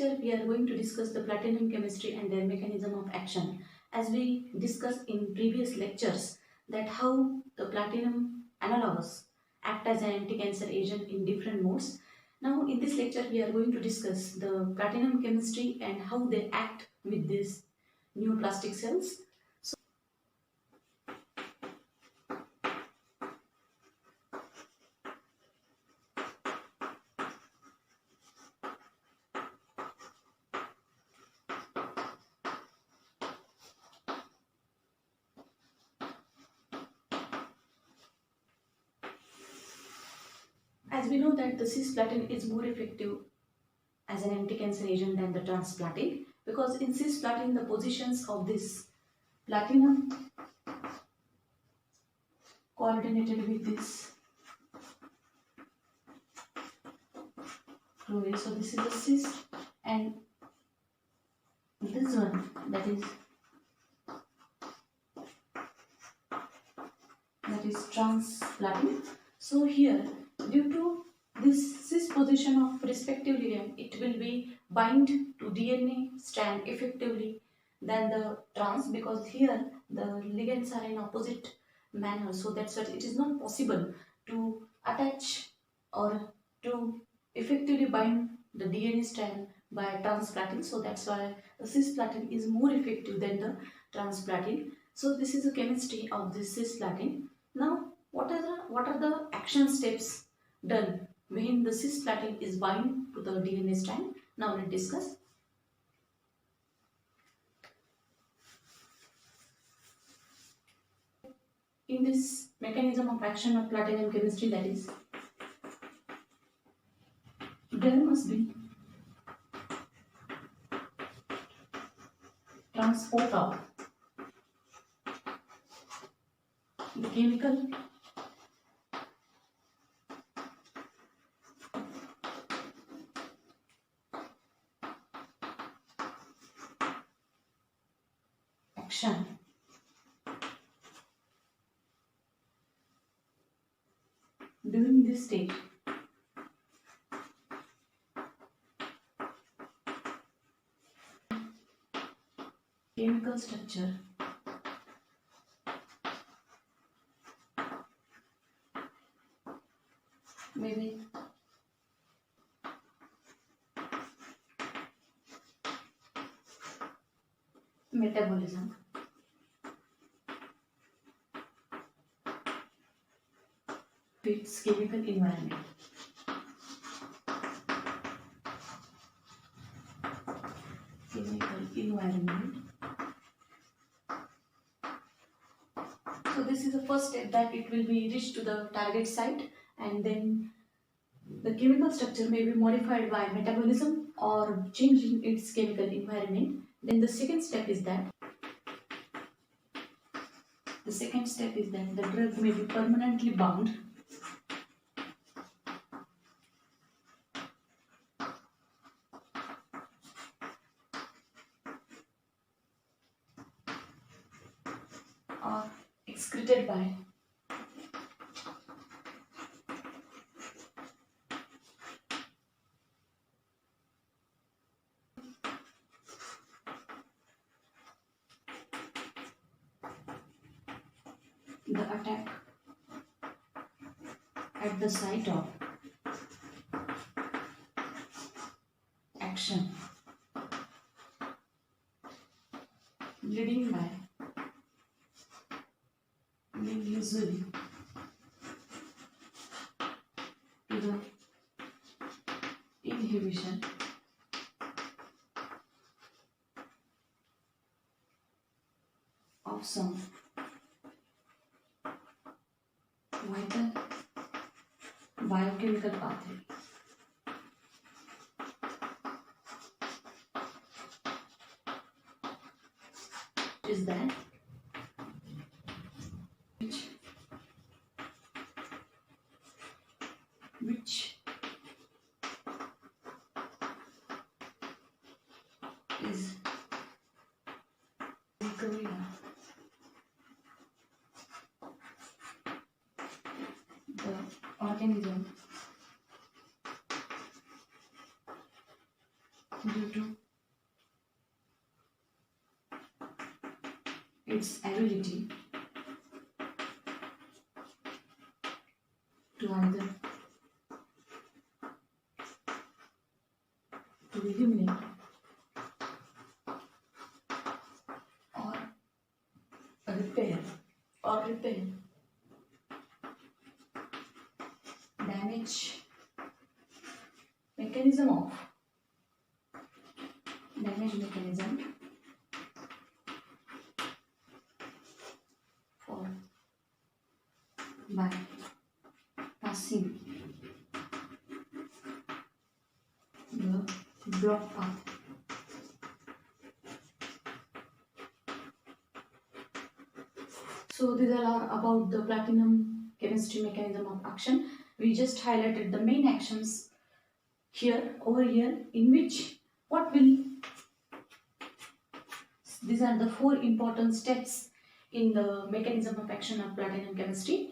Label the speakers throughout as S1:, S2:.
S1: lecture, we are going to discuss the platinum chemistry and their mechanism of action. As we discussed in previous lectures, that how the platinum analogues act as an anti-cancer agent in different modes. Now, in this lecture, we are going to discuss the platinum chemistry and how they act with these neoplastic cells. As we know that the cisplatin is more effective as an anti-cancer agent than the transplatin, because in cisplatin the positions of this platinum coordinated with this chloride. So this is the cis, and this one, that is transplatin. So here, due to this cis position of respective ligand, it will be bind to DNA strand effectively than the trans, because here the ligands are in opposite manner. So that's why it is not possible to attach or to effectively bind the DNA strand by transplatin. So that's why the cisplatin is more effective than the transplatin. So this is the chemistry of this cisplatin. Now, what are the action steps done when the cisplatin is bind to the DNA strand? Now let's discuss. In this mechanism of action of platinum chemistry, that is, there must be transport of the chemical action during this stage. Chemical structure maybe metabolism, its chemical environment. So this is the first step, that it will be reached to the target site, and then the chemical structure may be modified by metabolism or changing its chemical environment. Then the second step is that the drug may be permanently bound or excreted by the attack at the site of action, leading usually to the inhibition of some vital biochemical pathway. Is that which is recovery the organism due to its ability to either to eliminate or repair damage mechanism for by passing the block path. So these are about the platinum chemistry mechanism of action. We just highlighted the main actions over here, in which these are the 4 important steps in the mechanism of action of platinum chemistry.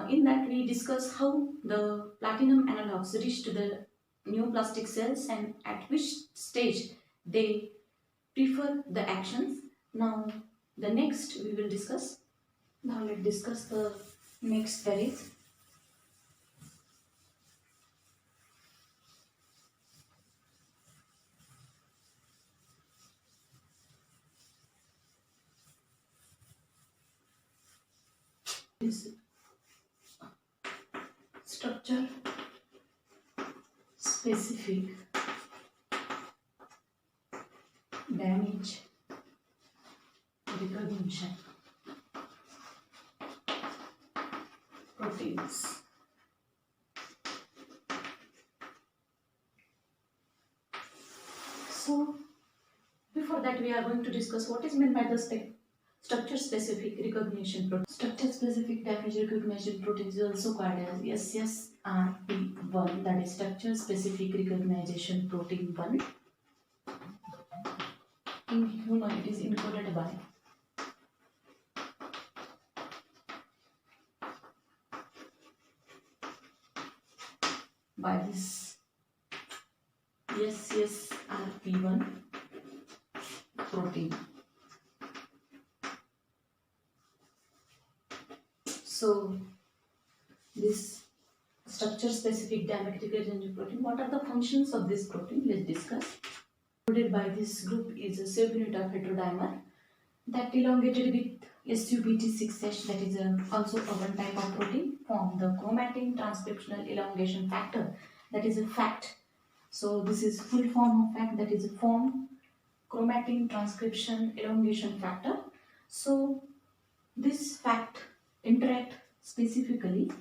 S1: In that we discuss how the platinum analogues reach to the neoplastic cells and at which stage they prefer the actions. Now the next we will discuss. Now let's discuss the next phrase. Is structure specific damage recognition proteins. So before that we are going to discuss what is meant by the structure specific recognition protein. Structure specific damage recognition protein is also called as SSRP1, that is structure specific recognition protein 1. In human it is encoded by this SSRP1 protein. So this structure specific damage recognition protein, what are the functions of this protein? Let's discuss. Included by this group is a subunit of heterodimer that elongated with SUBT6H, that is also a one type of protein, form the chromatin transcriptional elongation factor, that is a FACT. So this is full form of FACT, that is a form chromatin transcription elongation factor. So this FACT interact specifically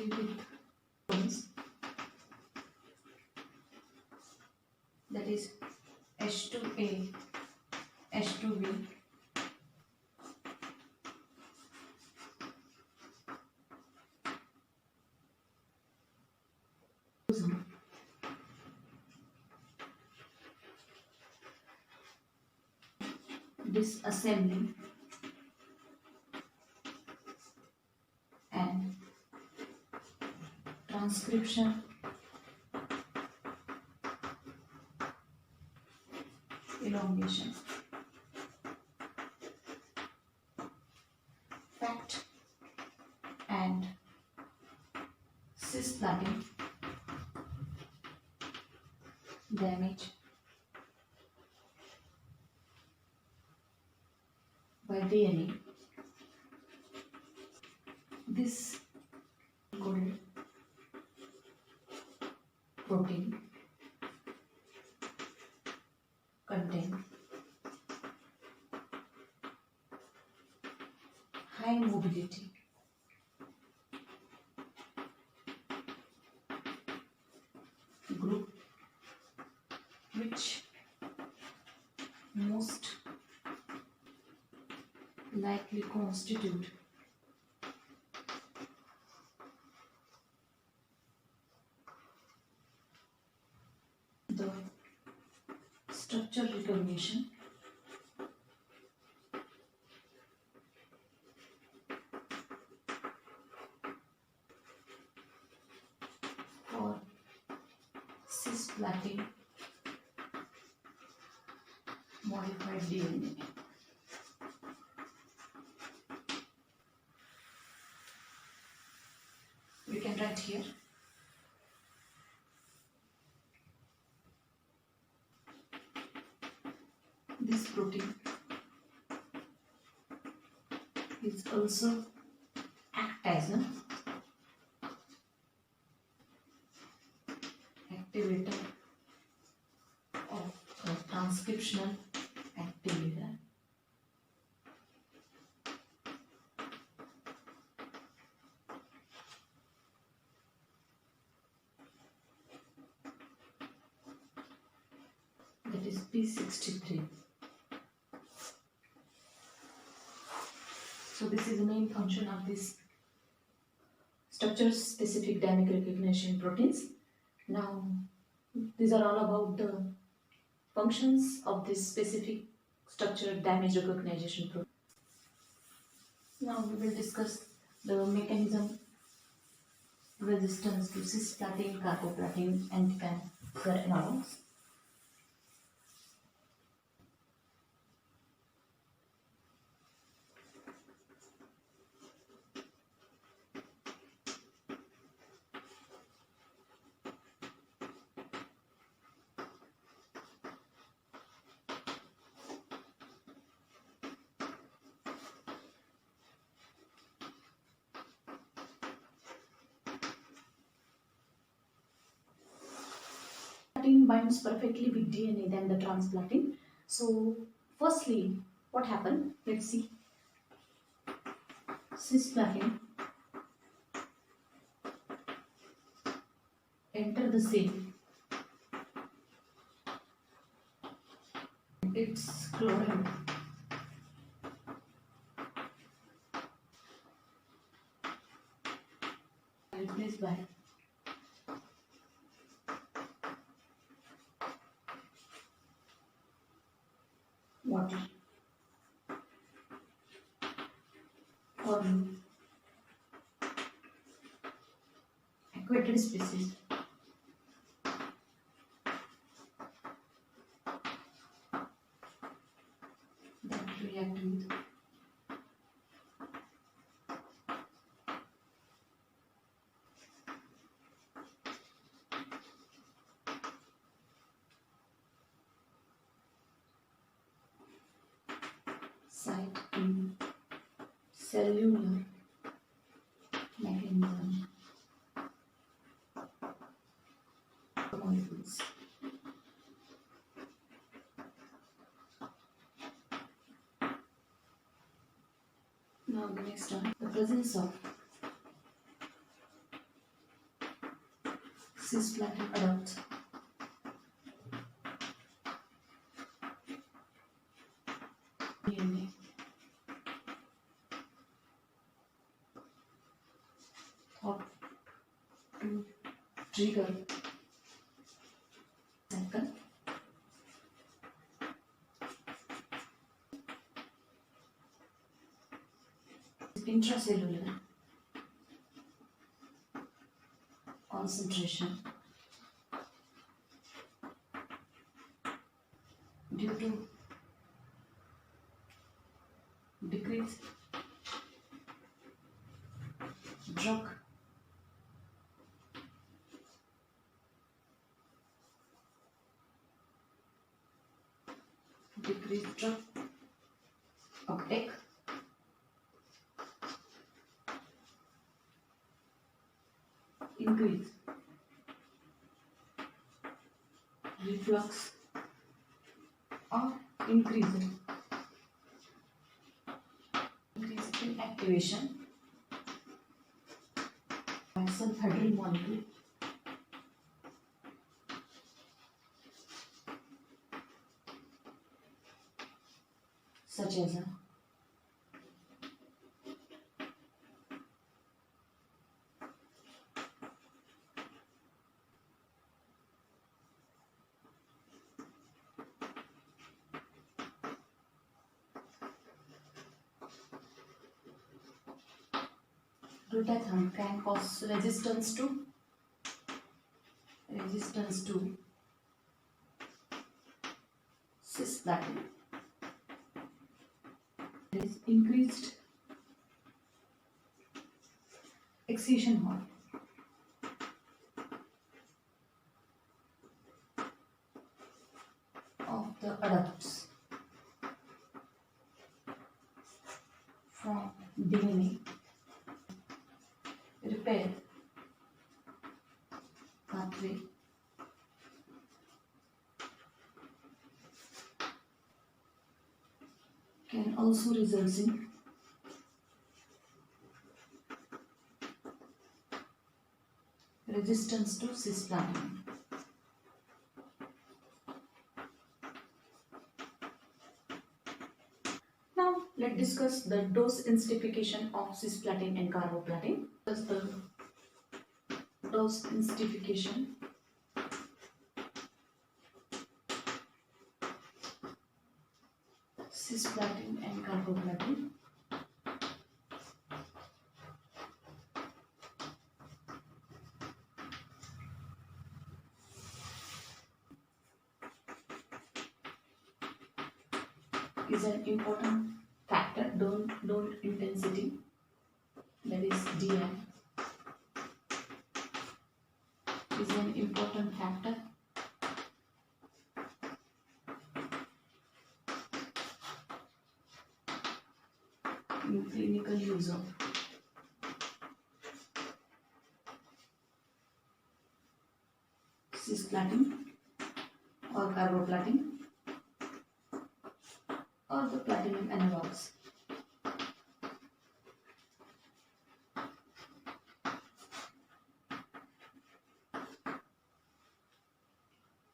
S1: with proteins, that is H2A, H2B, disassembly and transcription elongation. FACT and cisplatin damage by DNA. This encoded protein contain high mobility group, which most likely constitute the structure recognition cisplatin modified DNA. We can write here this protein is also act as an activator of a transcriptional activator. That is P63. So this is the main function of this structure specific dynamic recognition proteins. Now these are all about the functions of this specific structure damage recognition protein. Now we will discuss the mechanism resistance to cisplatin, carboplatin, anti-cancer analogs. Cisplatin binds perfectly with DNA than the transplatin. So firstly, what happened? Let's see. Cisplatin enter the cell. It's chloride. Replaced by water or aquatic species. That react with site in cellular mechanism molecules. Now the next one, the presence of cisplatin adducts DNA thought to trigger cycle intracellular concentration due to decrease drug uptake, increase reflux or increase in activation by sulfhydryl molecule such as a glutathione can cause resistance to cisplatin. There is increased excision hall. Of the adducts from DNA repair pathway can also result in resistance to cisplatin. Now let's discuss the dose intensification of cisplatin and carboplatin. That's the dose intensification cisplatin and carboplatin. Is an important factor, dose intensity, that is DI, is an important factor in clinical use of cisplatin or carboplatin or the platinum analogs.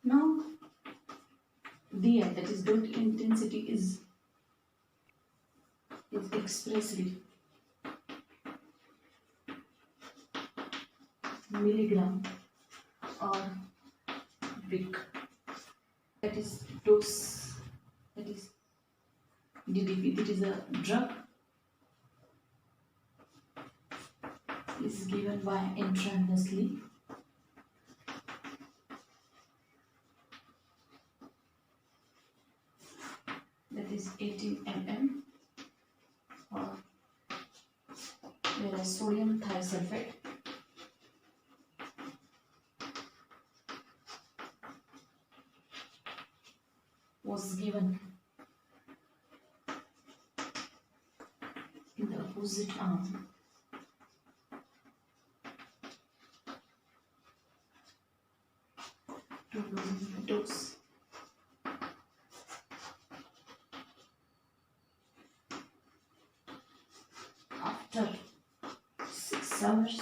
S1: Now, DI, that is dose intensity, is expressly milligram or Vic. That is dose, that is DDP, that is a drug, is given by intravenously. That is 18 mm, or whereas sodium thiosulfate was given in the opposite arm. To know the dose. After 6 hours,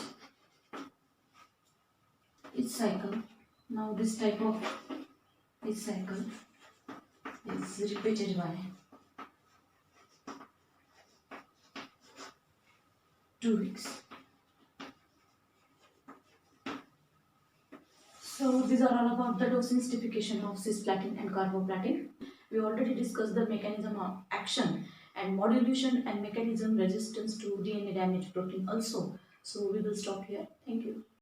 S1: each cycle, now this type of each cycle is repeated by 2 weeks. So these are all about the dose intensification of cisplatin and carboplatin. We already discussed the mechanism of action and modulation and mechanism resistance to DNA damage protein also. So we will stop here. Thank you.